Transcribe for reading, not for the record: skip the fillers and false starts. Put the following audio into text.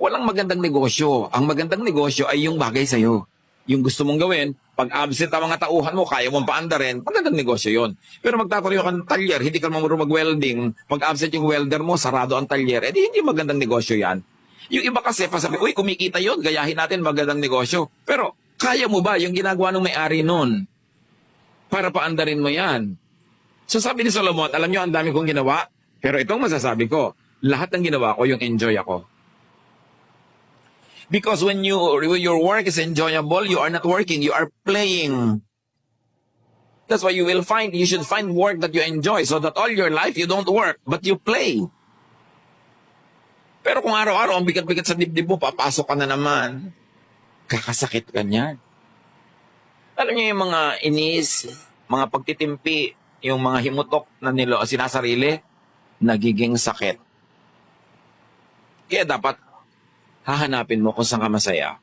Walang magandang negosyo. Ang magandang negosyo ay yung bagay sa'yo. Yung gusto mong gawin, pag absent ang mga tauhan mo, kaya mong paandarin, magandang negosyo yon. Pero magtatayo ka ng talyer, hindi ka marunong mag-welding, pag absent yung welder mo, sarado ang talyer, edi hindi magandang negosyo yan. Yung iba kasi, pasabi, uy, kumikita yon, gayahin natin, magandang negosyo. Pero, kaya mo ba yung ginagawa ng may-ari nun para paandarin mo yan? So sabi ni Solomon, alam nyo, ang dami kong ginawa, pero itong masasabi ko, lahat ng ginawa ko, yung enjoy ako. Because when your work is enjoyable, you are not working, you are playing. That's why you should find work that you enjoy so that all your life you don't work, but you play. Pero kung araw-araw ang bigat-bigat sa dibdib mo, papasok ka na naman, kakasakit ka niyan. Alam niyo yung mga inis, mga pagtitimpi, yung mga himutok na sinasarili, nagiging sakit. Kaya dapat hahanapin mo kung saan ka masaya.